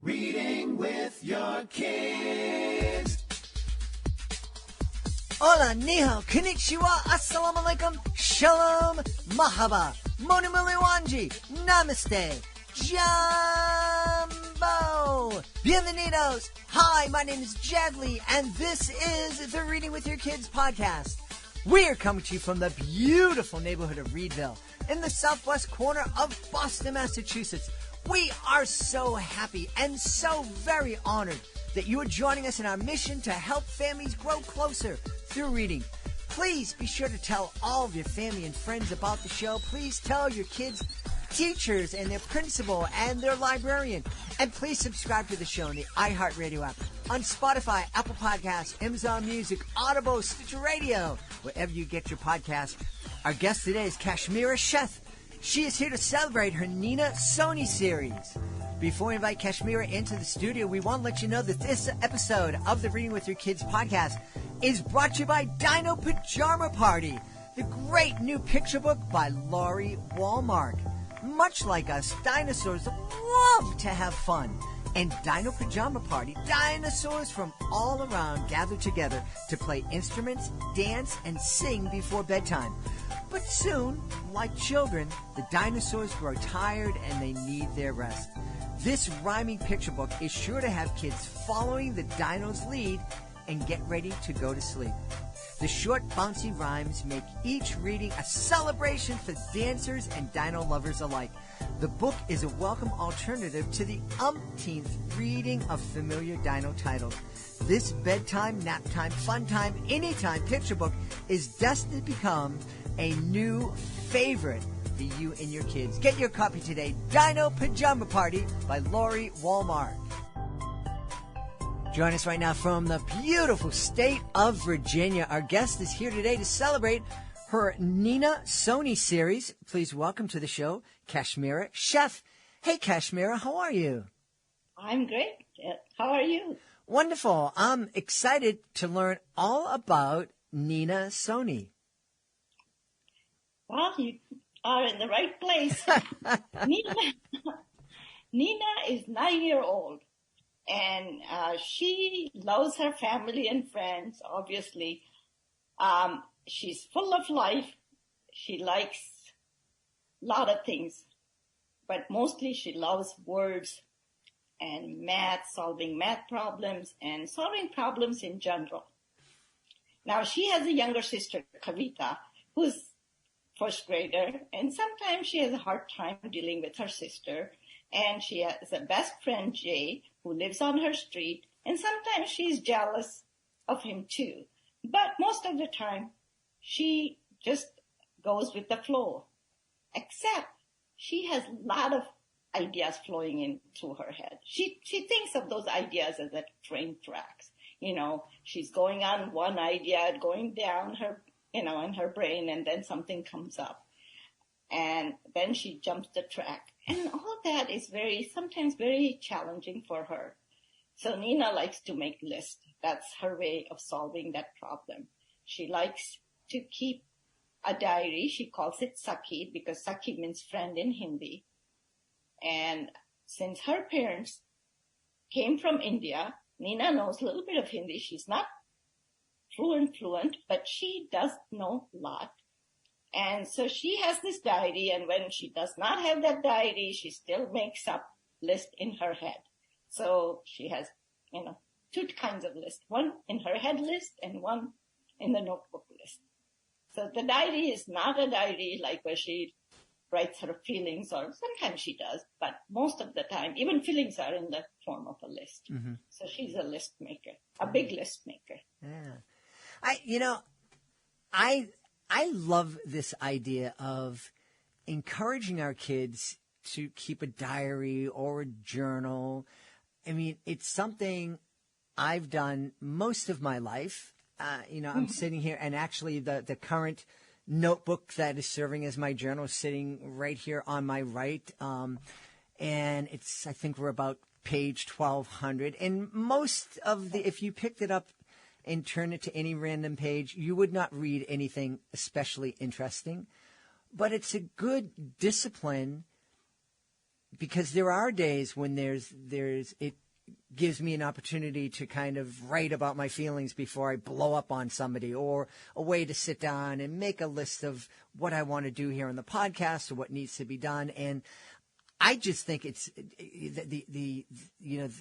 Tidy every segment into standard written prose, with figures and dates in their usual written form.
Reading with your kids. Hola, niho, konnichiwa, assalamu alaikum, shalom, mahaba, moni wanji, namaste, jumbo, bienvenidos. Hi, my name is Jadley, and this is the Reading with Your Kids podcast. We're coming to you from the beautiful neighborhood of Reedville in the southwest corner of Boston, Massachusetts. We are so happy and so very honored that you are joining us in our mission to help families grow closer through reading. Please be sure to tell all of your family and friends about the show. Please tell your kids' teachers and their principal and their librarian. And please subscribe to the show on the iHeartRadio app, on Spotify, Apple Podcasts, Amazon Music, Audible, Stitcher Radio, wherever you get your podcast. Our guest today is Kashmira Sheth. She is here to celebrate her Nina Soni series. Before we invite Kashmira into the studio, we want to let you know that this episode of the Reading with Your Kids podcast is brought to you by Dino Pajama Party, the great new picture book by Laurie Walmark. Much like us, dinosaurs love to have fun. And Dino Pajama Party, dinosaurs from all around gather together to play instruments, dance, and sing before bedtime. But soon, like children, the dinosaurs grow tired and they need their rest. This rhyming picture book is sure to have kids following the dino's lead and get ready to go to sleep. The short, bouncy rhymes make each reading a celebration for dancers and dino lovers alike. The book is a welcome alternative to the umpteenth reading of familiar dino titles. This bedtime, nap time, fun time, anytime picture book is destined to become a new favorite for you and your kids. Get your copy today. Dino Pajama Party by Laurie Walmark. Join us right now from the beautiful state of Virginia. Our guest is here today to celebrate her Nina Soni series. Please welcome to the show, Kashmira Sheth. Hey, Kashmira, how are you? I'm great. How are you? Wonderful. I'm excited to learn all about Nina Soni. Well, you are in the right place. Nina is 9-year-old, and she loves her family and friends, obviously. She's full of life. She likes a lot of things, but mostly she loves words and math, solving math problems, and solving problems in general. Now, she has a younger sister, Kavita, who's first grader, and sometimes she has a hard time dealing with her sister, and she has a best friend, Jay, who lives on her street, and sometimes she's jealous of him too. But most of the time, she just goes with the flow, except she has a lot of ideas flowing in through her head. She thinks of those ideas as a train tracks. You know, she's going on one idea, going down her in her brain, and then something comes up. And then she jumps the track. And all that is sometimes very challenging for her. So Nina likes to make lists. That's her way of solving that problem. She likes to keep a diary. She calls it Sakhi because Sakhi means friend in Hindi. And since her parents came from India, Nina knows a little bit of Hindi. She's not fluent, but she does know a lot. And so she has this diary, and when she does not have that diary, she still makes up list in her head. So she has, two kinds of lists, one in her head list and one in the notebook list. So the diary is not a diary like where she writes her feelings, or sometimes she does, but most of the time, even feelings are in the form of a list. Mm-hmm. So she's a list maker, a big list maker. Yeah. I love this idea of encouraging our kids to keep a diary or a journal. I mean, it's something I've done most of my life. I'm sitting here, and actually the current notebook that is serving as my journal is sitting right here on my right. And I think we're about page 1200. And most of if you picked it up and turn it to any random page, you would not read anything especially interesting. But it's a good discipline because there are days when it gives me an opportunity to kind of write about my feelings before I blow up on somebody, or a way to sit down and make a list of what I want to do here on the podcast or what needs to be done. And I just think it's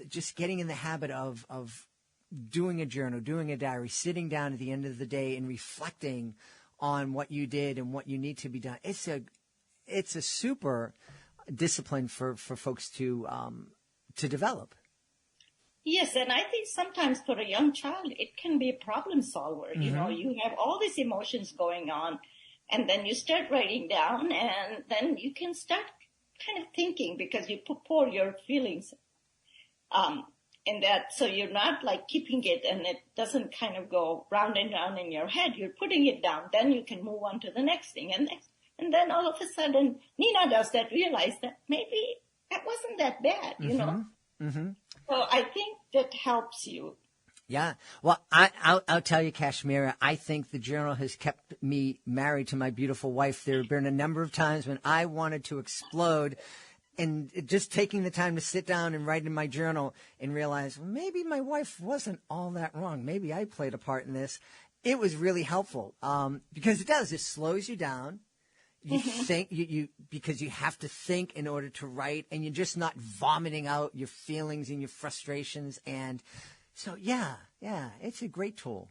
just getting in the habit of doing a journal, doing a diary, sitting down at the end of the day and reflecting on what you did and what you need to be done. It's a super discipline for folks to develop. Yes, and I think sometimes for a young child, it can be a problem solver. Mm-hmm. You know, you have all these emotions going on, and then you start writing down, and then you can start kind of thinking, because you pour your feelings in that, so you're not like keeping it and it doesn't kind of go round and round in your head. You're putting it down. Then you can move on to the next thing and next. And then all of a sudden, Nina does that, realize that maybe that wasn't that bad, you know? Mm-hmm. So I think that helps you. Yeah. Well, I'll tell you, Kashmira, I think the journal has kept me married to my beautiful wife. There have been a number of times when I wanted to explode, and just taking the time to sit down and write in my journal and realize, well, maybe my wife wasn't all that wrong. Maybe I played a part in this. It was really helpful because it slows you down. You think because you have to think in order to write, and you're just not vomiting out your feelings and your frustrations. And so, yeah, it's a great tool.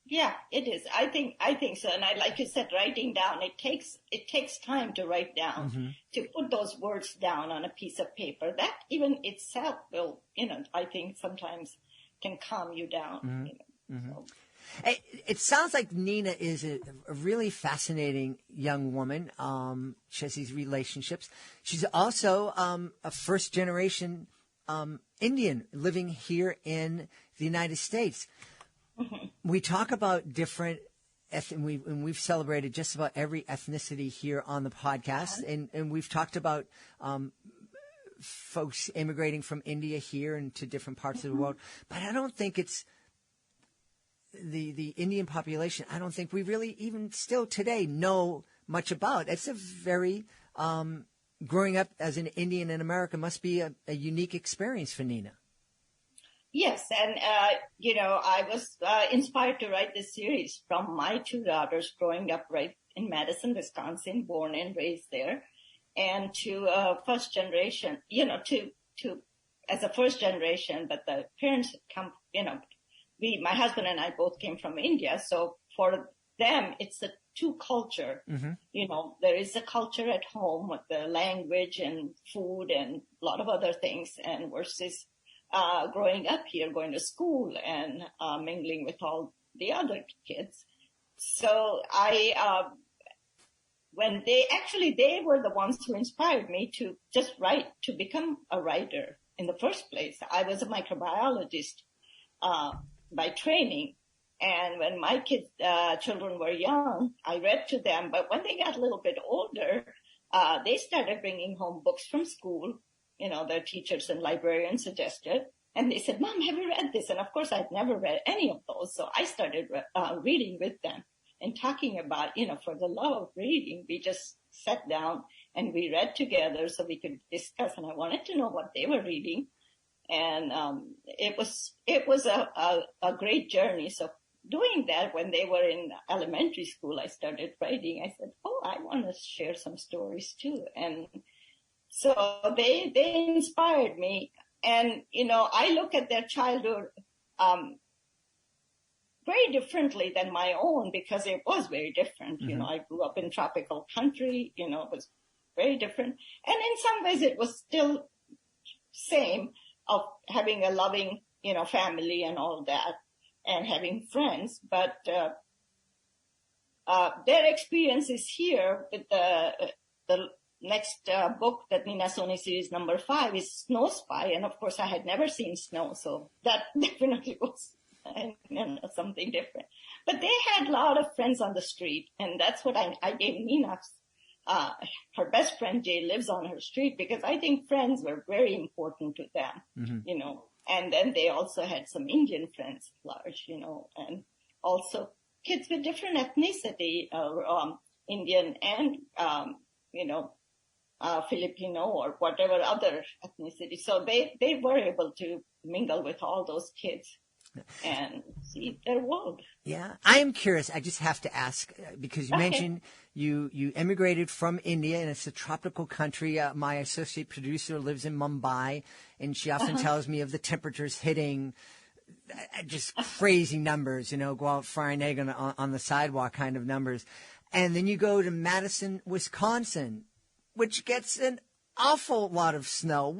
Yeah, it is. I think so. And like you said, writing down, it takes time to write down, to put those words down on a piece of paper. That even itself will, I think sometimes can calm you down. So. It sounds like Nina is a really fascinating young woman. She has these relationships. She's also a first-generation Indian living here in the United States. We talk about different, and we've celebrated just about every ethnicity here on the podcast, and we've talked about folks immigrating from India here and to different parts of the world. But I don't think it's the Indian population. I don't think we really even still today know much about. It's a very growing up as an Indian in America must be a unique experience for Nina. Yes, and, I was inspired to write this series from my two daughters growing up right in Madison, Wisconsin, born and raised there, and to first generation, to as a first generation, but the parents come, my husband and I both came from India, so for them, it's a two culture. There is a culture at home with the language and food and a lot of other things, and versus growing up here, going to school and mingling with all the other kids. So they were the ones who inspired me to just write, to become a writer in the first place. I was a microbiologist by training. And when my children were young, I read to them. But when they got a little bit older, they started bringing home books from school. Their teachers and librarians suggested. And they said, Mom, have you read this? And of course, I'd never read any of those. So I started reading with them and talking about, for the love of reading, we just sat down and we read together so we could discuss. And I wanted to know what they were reading. And it was a great journey. So doing that, when they were in elementary school, I started writing. I said, I want to share some stories too. And so they inspired me. And, I look at their childhood very differently than my own, because it was very different. I grew up in tropical country, it was very different. And in some ways it was still same of having a loving, family and all that and having friends. But their experiences here with the next book, that Nina Soni series number 5, is Snow Spy. And of course, I had never seen snow, so that definitely was something different. But they had a lot of friends on the street, and that's what I gave Nina. Her best friend, Jay, lives on her street, because I think friends were very important to them, And then they also had some Indian friends, large, and also kids with different ethnicity, Indian and, Filipino or whatever other ethnicity. So they were able to mingle with all those kids and see their world. Yeah, I am curious. I just have to ask because you mentioned you immigrated from India, and it's a tropical country. My associate producer lives in Mumbai, and she often tells me of the temperatures hitting just crazy numbers. Go out frying egg on the sidewalk kind of numbers, and then you go to Madison, Wisconsin, which gets an awful lot of snow.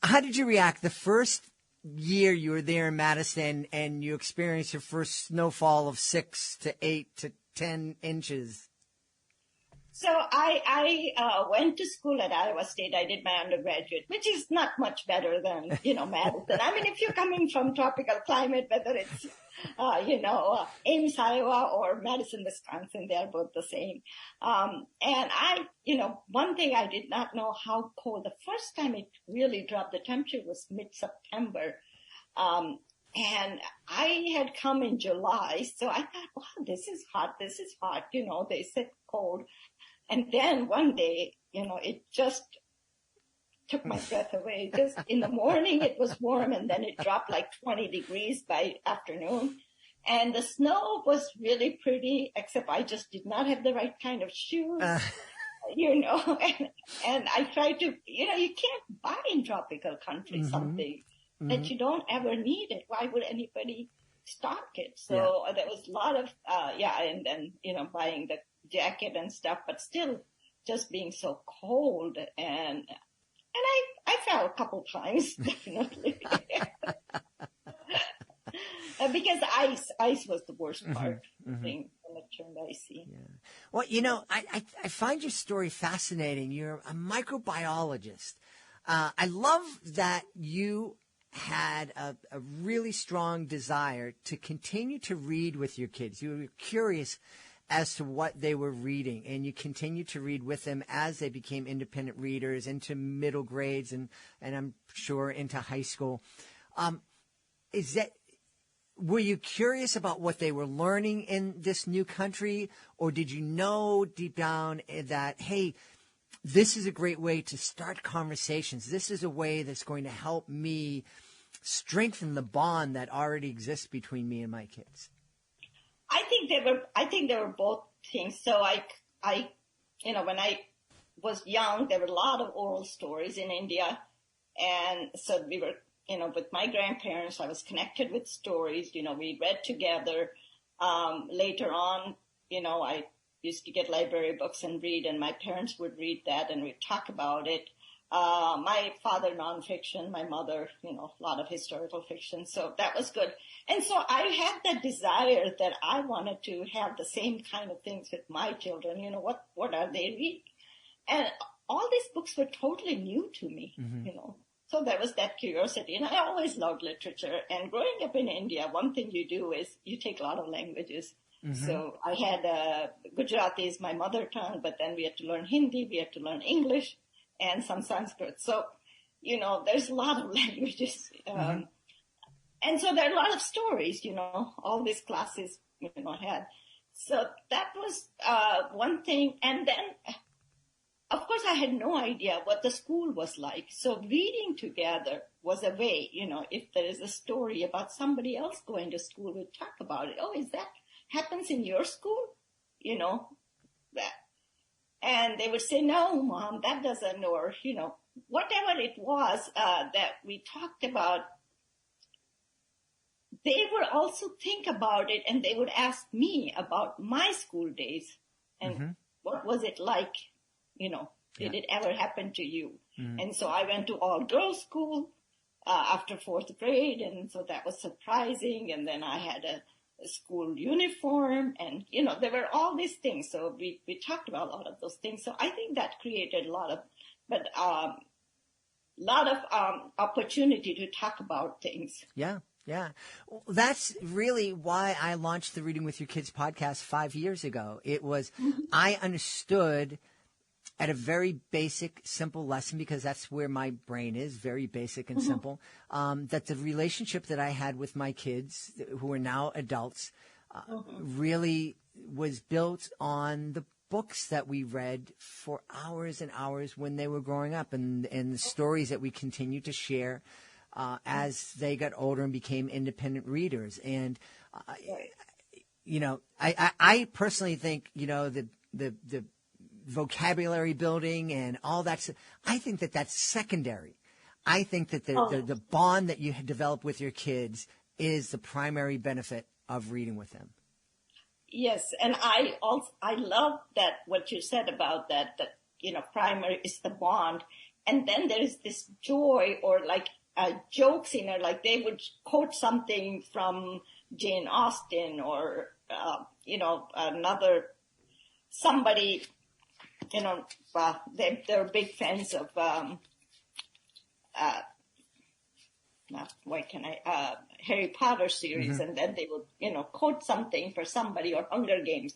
How did you react the first year you were there in Madison and you experienced your first snowfall of 6 to 8 to 10 inches? So I went to school at Iowa State. I did my undergraduate, which is not much better than, Madison. I mean, if you're coming from tropical climate, whether it's, Ames, Iowa or Madison, Wisconsin, they're both the same. And one thing I did not know how cold. The first time it really dropped, the temperature was mid-September. And I had come in July, so I thought, wow, this is hot. They said cold. And then one day, it just took my breath away. Just in the morning, it was warm, and then it dropped like 20 degrees by afternoon. And the snow was really pretty, except I just did not have the right kind of shoes, and I tried to, you can't buy in tropical countries something that you don't ever need it. Why would anybody stock it? So there was a lot of, and then, buying the jacket and stuff, but still just being so cold. And I fell a couple times, definitely. Because ice was the worst part, thing when it turned icy. Yeah. Well, I find your story fascinating. You're a microbiologist. I love that you had a really strong desire to continue to read with your kids. You were curious as to what they were reading, and you continued to read with them as they became independent readers into middle grades and I'm sure into high school. Were you curious about what they were learning in this new country, or did you know deep down that, hey, this is a great way to start conversations. This is a way that's going to help me strengthen the bond that already exists between me and my kids? I think they were both things. So I when I was young, there were a lot of oral stories in India. And so we were, with my grandparents, I was connected with stories, we read together. Later on, I used to get library books and read, and my parents would read that and we'd talk about it. My father, nonfiction, my mother, a lot of historical fiction. So that was good. And so I had that desire that I wanted to have the same kind of things with my children. What are they reading? And all these books were totally new to me, So there was that curiosity. And I always loved literature. And growing up in India, one thing you do is you take a lot of languages. So I had Gujarati is my mother tongue, but then we had to learn Hindi, we had to learn English, and some Sanskrit. So, there's a lot of languages. And so there are a lot of stories, all these classes, had. So that was one thing. And then, of course, I had no idea what the school was like. So reading together was a way, if there is a story about somebody else going to school, we'd talk about it. Oh, is that happens in your school? That. And they would say, no, Mom, that doesn't, or, whatever it was that we talked about, they would also think about it, and they would ask me about my school days and what was it like, did it ever happen to you? And so I went to all-girls school after fourth grade, and so that was surprising. And then I had a school uniform, and there were all these things. So we talked about a lot of those things. So I think that created a lot of opportunity to talk about things. Yeah. Well, that's really why I launched the Reading with Your Kids podcast 5 years ago. It was, I understood at a very basic, simple lesson, because that's where my brain is, very basic and simple, that the relationship that I had with my kids, who are now adults, really was built on the books that we read for hours and hours when they were growing up, and the stories that we continued to share as they got older and became independent readers. And, I personally think, the vocabulary building and all that, I think that that's secondary. I think that the bond that you develop with your kids is the primary benefit of reading with them. Yes, and I love that what you said about that primary is the bond, and then there is this joy or like jokes in it, like they would quote something from Jane Austen or somebody, they're big fans of Harry Potter series, and then they would, quote something for somebody, or Hunger Games.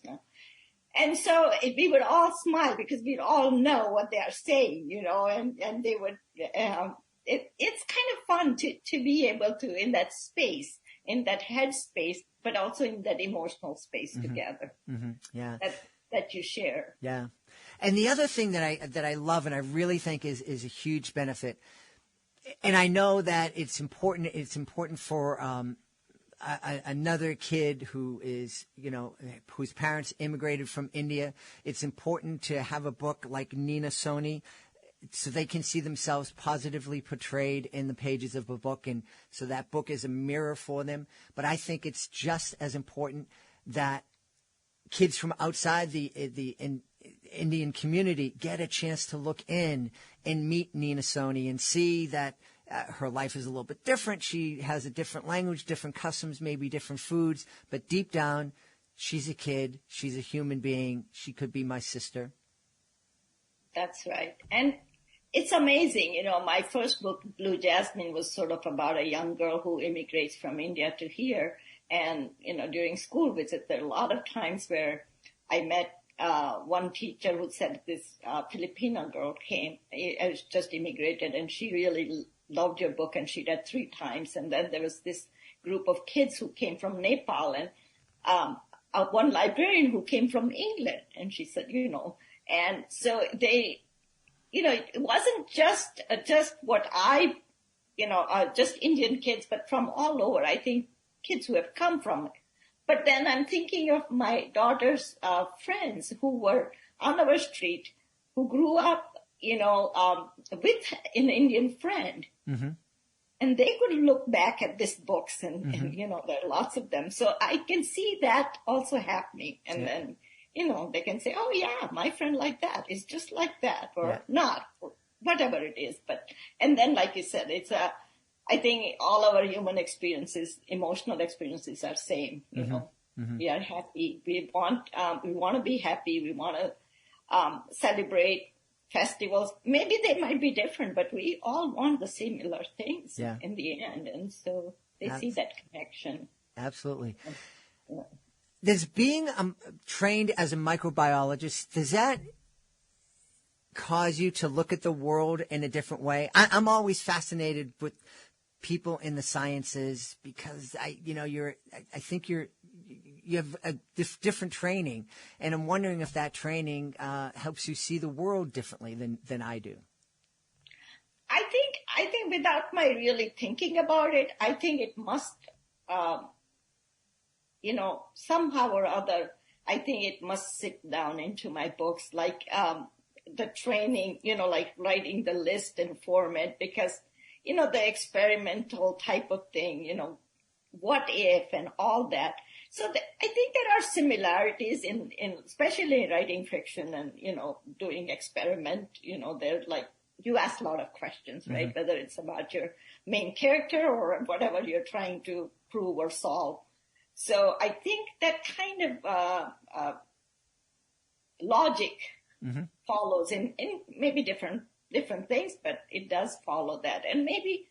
And so we would all smile because we'd all know what they are saying, and they would, it's kind of fun to be able to, in that space, in that head space, but also in that emotional space together. Mm-hmm. Yeah. That you share. Yeah. And the other thing that I love and I really think is a huge benefit, and I know that it's important for another kid who is, whose parents immigrated from India. It's important to have a book like Nina Soni so they can see themselves positively portrayed in the pages of a book, and so that book is a mirror for them. But I think it's just as important that kids from outside the Indian community get a chance to look in and meet Nina Soni and see that her life is a little bit different. She has a different language, different customs, maybe different foods. But deep down, she's a kid. She's a human being. She could be my sister. That's right. And it's amazing. My first book, Blue Jasmine, was sort of about a young girl who immigrates from India to here. And, during school visits, there are a lot of times where I met one teacher who said this Filipino girl came, just immigrated, and she really loved your book, and she read 3 times. And then there was this group of kids who came from Nepal, and one librarian who came from England, and she said, and so they, it wasn't just what I, just Indian kids, but from all over. I think kids who have come from it. But then I'm thinking of my daughter's friends who were on our street, who grew up, with an Indian friend. Mm-hmm. And they could look back at these books and, there are lots of them. So I can see that also happening. And then, they can say, oh, yeah, my friend like that is just like that, or not, or whatever it is. And then, like you said, I think all our human experiences, emotional experiences are same, Mm-hmm. We are happy. We want to be happy. We want to celebrate festivals. Maybe they might be different, but we all want the similar things in the end. And so they see that connection. Absolutely. Yeah. Does being trained as a microbiologist, does that cause you to look at the world in a different way? I'm always fascinated with people in the sciences because I think you have a different training, and I'm wondering if that training helps you see the world differently than I do. I think without my really thinking about it, I think it must, somehow or other, I think it must sit down into my books, like the training, like writing the list and format, because, the experimental type of thing, what if and all that. So I think there are similarities in especially in writing fiction and, doing experiment, they're like, you ask a lot of questions, right? Mm-hmm. Whether it's about your main character or whatever you're trying to prove or solve. So I think that kind of logic follows in maybe different things, but it does follow that. And maybe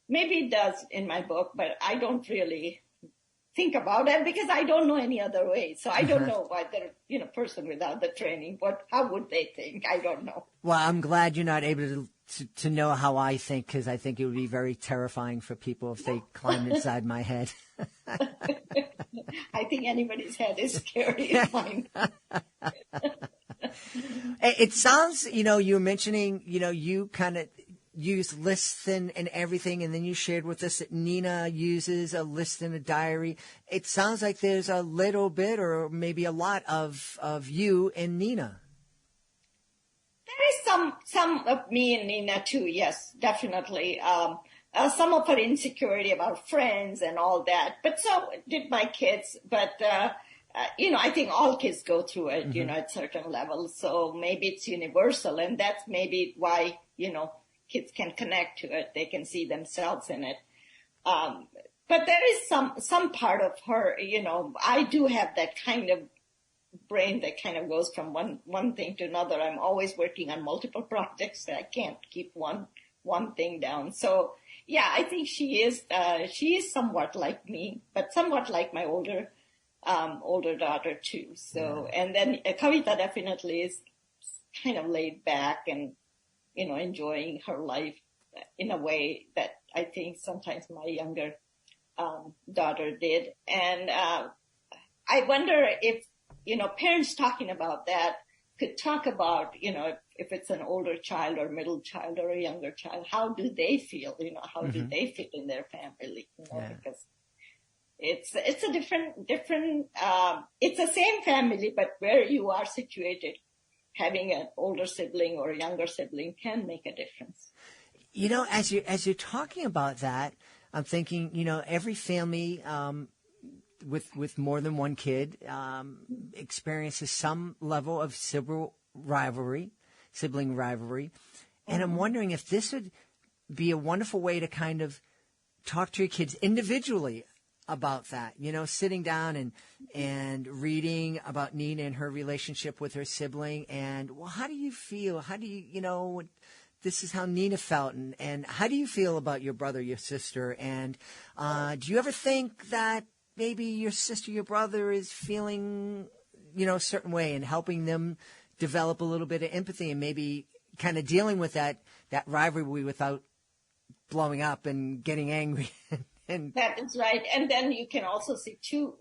it does in my book, but I don't really think about it because I don't know any other way. So I don't know why the person without the training, how would they think? I don't know. Well, I'm glad you're not able to know how I think, because I think it would be very terrifying for people if they climbed inside my head. I think anybody's head is scary as mine. It sounds, you were mentioning, you kind of use lists and everything, and then you shared with us that Nina uses a list and a diary. It sounds like there's a little bit or maybe a lot of you and Nina. There is some of me and Nina too, yes, definitely. Some of her insecurity about friends and all that, but so did my kids. But, I think all kids go through it, at certain levels. So maybe it's universal, and that's maybe why, kids can connect to it. They can see themselves in it. But there is some part of her, I do have that kind of brain that kind of goes from one thing to another. I'm always working on multiple projects. I can't keep one thing down. So yeah, I think she is somewhat like me, but somewhat like my older daughter too. So, and then Kavita definitely is kind of laid back and, enjoying her life in a way that I think sometimes my younger daughter did. And I wonder if, parents talking about that could talk about, if it's an older child or middle child or a younger child, how do they feel? How do they fit in their family? Because it's a different, it's the same family, but where you are situated, having an older sibling or a younger sibling can make a difference. As you're talking about that, I'm thinking, every family, with more than one kid, experiences some level of sibling rivalry. And I'm wondering if this would be a wonderful way to kind of talk to your kids individually about that, sitting down and reading about Nina and her relationship with her sibling. And, well, how do you feel? How do you, this is how Nina felt. And how do you feel about your brother, your sister? And do you ever think that maybe your sister, your brother is feeling, a certain way and helping them develop a little bit of empathy and maybe kind of dealing with that rivalry without blowing up and getting angry? And that is right. And then you can also see too,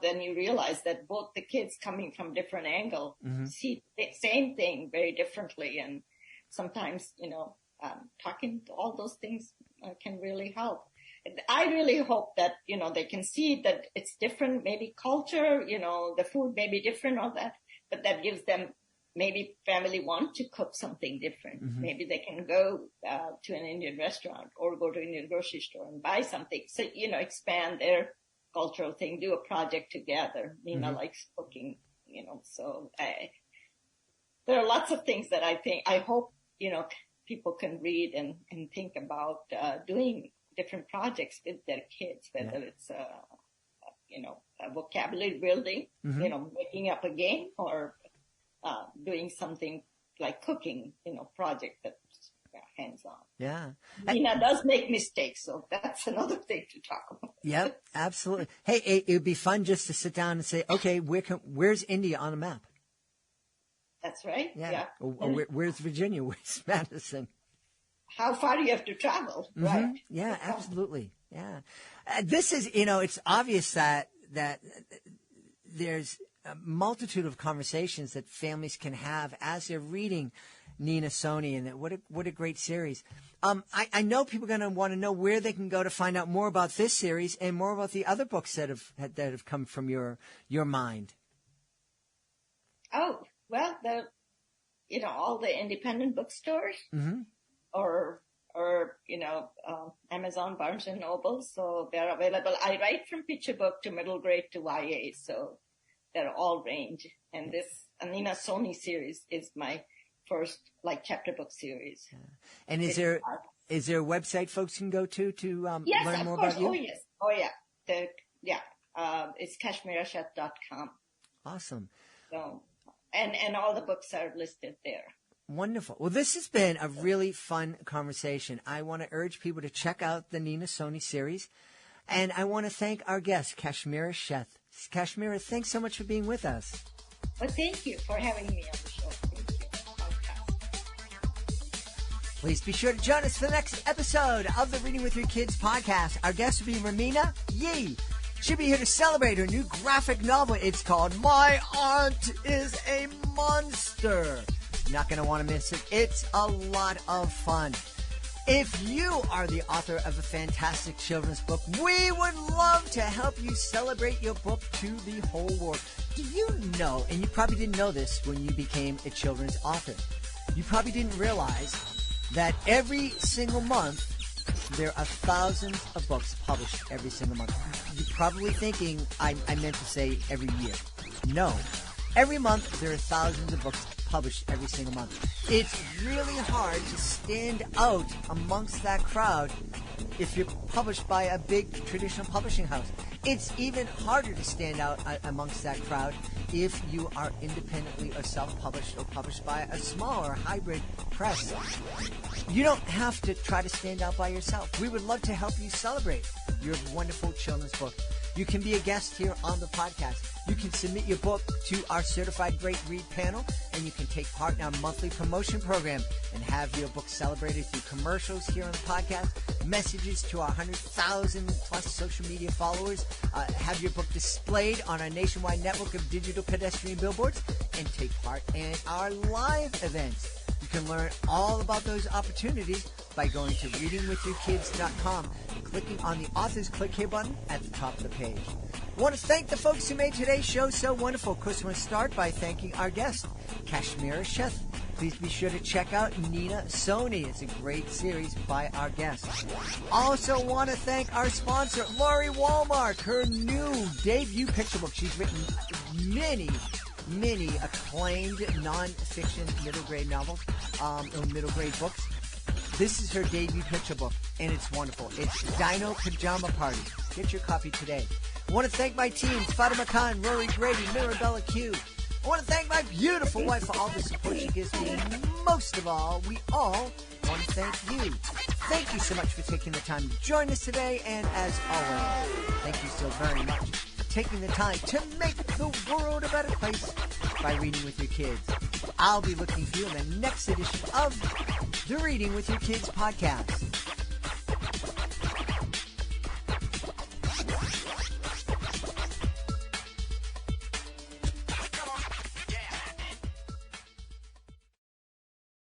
then you realize that both the kids coming from different angle see the same thing very differently. And sometimes, talking to all those things can really help. I really hope that, they can see that it's different, maybe culture, the food may be different or that, but that gives them maybe family want to cook something different. Maybe they can go to an Indian restaurant or go to an Indian grocery store and buy something. So, expand their cultural thing, do a project together. Nina likes cooking, so there are lots of things that I hope, people can read and think about doing different projects with their kids, whether it's, a vocabulary building, making up a game or doing something like cooking, project that's hands-on. Yeah. Nina does make mistakes, so that's another thing to talk about. Yep, absolutely. Hey, it would be fun just to sit down and say, okay, where's India on the map? That's right. Yeah. Where's Virginia? Where's Madison? How far do you have to travel? Right. Yeah, absolutely. Yeah. This is, it's obvious that there's a multitude of conversations that families can have as they're reading Nina Soni, and what a great series. I know people are going to want to know where they can go to find out more about this series and more about the other books that have come from your mind. Oh, well, all the independent bookstores or Amazon, Barnes and Noble, so they're available. I write from picture book to middle grade to YA, so they're all range. And this Nina Soni series is my first chapter book series. Yeah. And is there a website folks can go to yes, learn more course. about you? Oh, yes. Oh, yeah. It's KashmiraSheth.com. Awesome. So, and all the books are listed there. Wonderful. Well, this has been a really fun conversation. I want to urge people to check out the Nina Soni series. And I want to thank our guest, Kashmira Sheth. Kashmira, thanks so much for being with us. Well, thank you for having me on the show. Thank you. Please be sure to join us for the next episode of the Reading with Your Kids podcast. Our guest will be Ramina Yee. She'll be here to celebrate her new graphic novel. It's called My Aunt is a Monster. Not going to want to miss it. It's a lot of fun. If you are the author of a fantastic children's book, we would love to help you celebrate your book to the whole world. Do you know, and you probably didn't know this when you became a children's author, you probably didn't realize that every single month there are thousands of books published every single month. You're probably thinking I meant to say every year. No. Every month there are thousands of books published every single month. It's really hard to stand out amongst that crowd if you're published by a big traditional publishing house. It's even harder to stand out amongst that crowd if you are independently or self-published or published by a smaller hybrid press. You don't have to try to stand out by yourself. We would love to help you celebrate your wonderful children's book. You can be a guest here on the podcast. You can submit your book to our Certified Great Read panel, and you can take part in our monthly promotion program and have your book celebrated through commercials here on the podcast, messages to our 100,000 plus social media followers, have your book displayed on our nationwide network of digital pedestrian billboards, and take part in our live events. You can learn all about those opportunities by going to readingwithyourkids.com and clicking on the Authors Click Here button at the top of the page. I want to thank the folks who made today's show so wonderful. Of course, I want to start by thanking our guest, Kashmira Sheth. Please be sure to check out Nina Soni. It's a great series by our guest. Also want to thank our sponsor, Lori Walmark, her new debut picture book. She's written many acclaimed non-fiction middle grade novels, or middle grade books. This is her debut picture book, and it's wonderful. It's Dino Pajama Party. Get your copy today. I want to thank my teams, Fatima Khan, Rory Grady, Mirabella Q. I want to thank my beautiful wife for all the support she gives me. And most of all, we all want to thank you. Thank you so much for taking the time to join us today. And as always, thank you so very much for taking the time to make the world a better place by reading with your kids. I'll be looking for you in the next edition of the Reading with Your Kids podcast.